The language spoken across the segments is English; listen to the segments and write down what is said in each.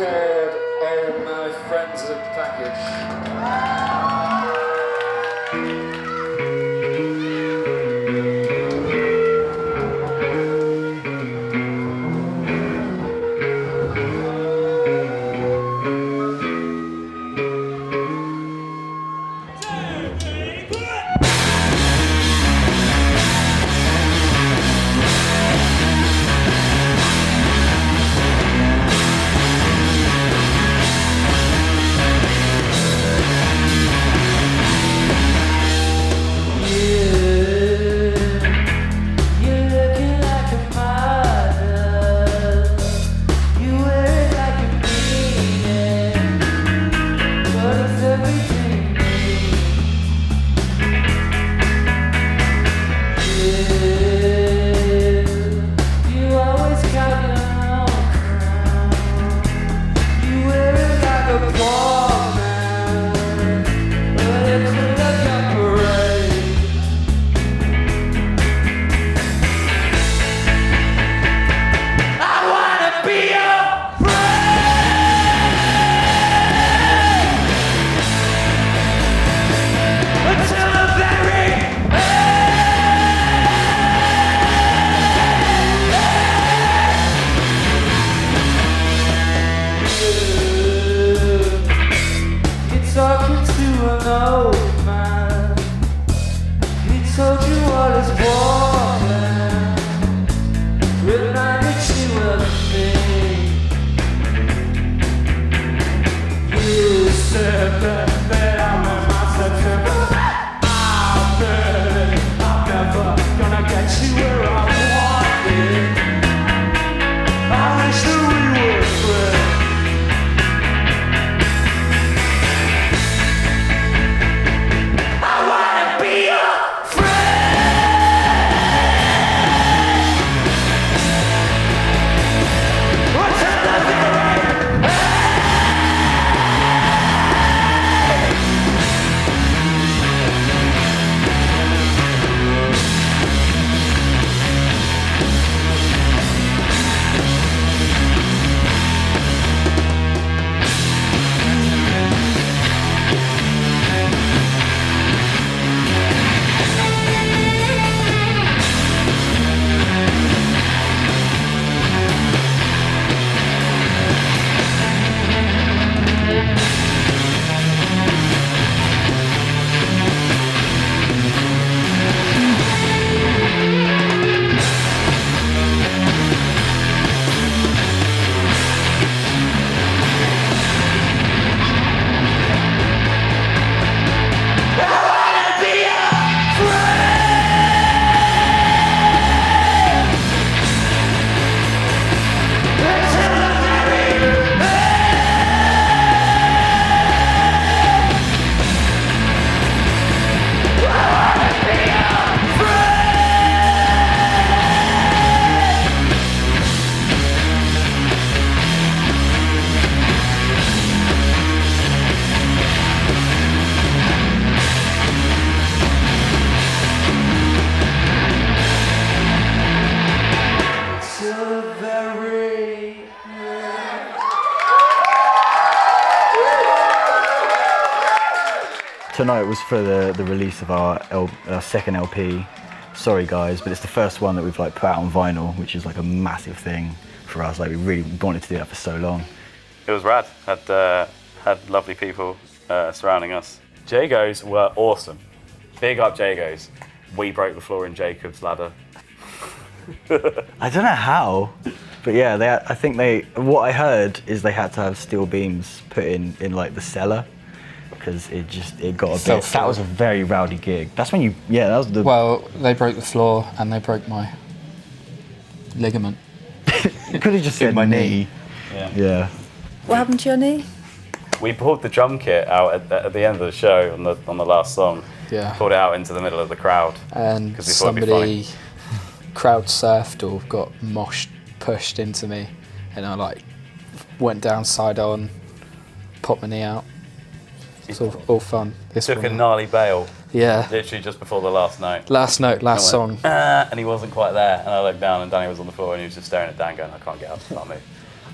called All My Friends in Package. Tonight was for the release of our second LP. Sorry guys, but it's the first one that we've put out on vinyl, which is a massive thing for us. We really wanted to do that for so long. It was rad. Had lovely people surrounding us. Jagos were awesome. Big up Jagos. We broke the floor in Jacob's ladder. I don't know how, but yeah, I think what I heard is they had to have steel beams put in the cellar, because it got a bit. That was a very rowdy gig. That's when that was the. Well, they broke the floor and they broke my ligament. You could have just said my knee. Yeah. What happened to your knee? We pulled the drum kit out at the end of the show on the last song. Yeah. Pulled it out into the middle of the crowd. And we thought it'd be somebody crowd surfed or got pushed into me, and I went down side on, popped my knee out. It's all fun. Took a gnarly bail. Yeah. Literally just before the last note. Last song. And he wasn't quite there. And I looked down and Danny was on the floor and he was just staring at Dan going, I can't get up, I can't move.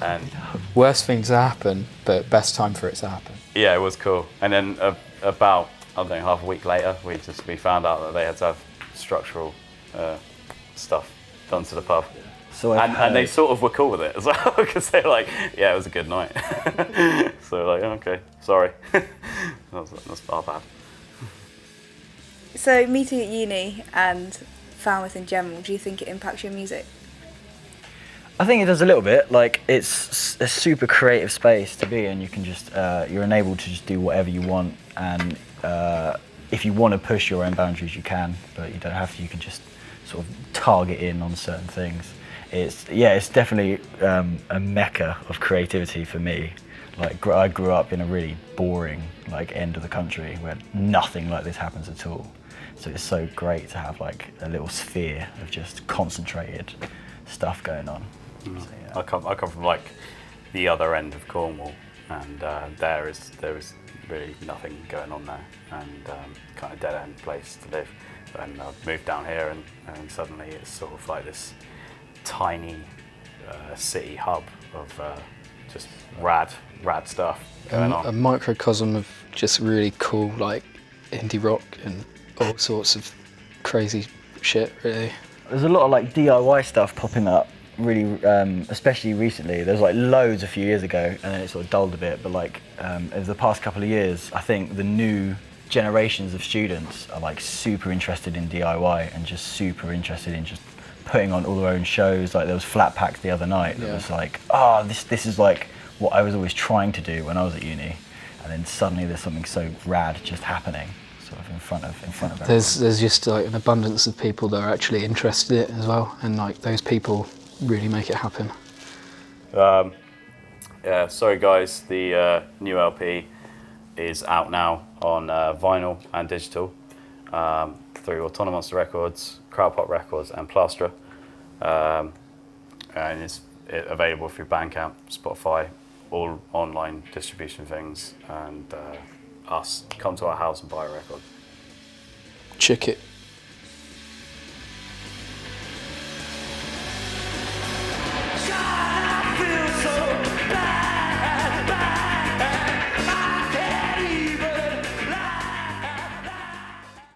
And Worst things to happen, but best time for it to happen. yeah, it was cool. And then about, I don't know, half a week later, we found out that they had to have structural stuff done to the pub. So And they sort of were cool with it as well, because they're like, yeah, it was a good night. So like, okay, sorry. That's our bad. So meeting at uni and Falmouth in general, do you think it impacts your music? I think it does a little bit. Like, it's a super creative space to be in. You can just, you're enabled to just do whatever you want, and if you want to push your own boundaries, you can, but you don't have to. You can just sort of target in on certain things. It's definitely a mecca of creativity for me. Like, I grew up in a really boring end of the country where nothing like this happens at all. So it's so great to have like a little sphere of just concentrated stuff going on. So, yeah. I come from like the other end of Cornwall, and there is really nothing going on there, and kind of dead end place to live. And I've moved down here, and suddenly it's sort of like this tiny city hub of just rad stuff going on. A microcosm of just really cool like indie rock and all sorts of crazy shit, really. There's a lot of like DIY stuff popping up, really, especially recently. There's like loads a few years ago, and then it sort of dulled a bit. But like over the past couple of years, I think the new generations of students are like super interested in DIY and just super interested in just putting on all their own shows. Like there was Flat Packs the other night that was like, oh, this is like what I was always trying to do when I was at uni, and then suddenly there's something so rad just happening, sort of in front of everyone. There's just like an abundance of people that are actually interested in it as well, and like those people really make it happen. Yeah, sorry guys, the new LP is out now on vinyl and digital through Autonomous Records, Crowd Pop Records, and Plastra, and it's available through Bandcamp, Spotify, all online distribution things, and come to our house and buy a record. Check it.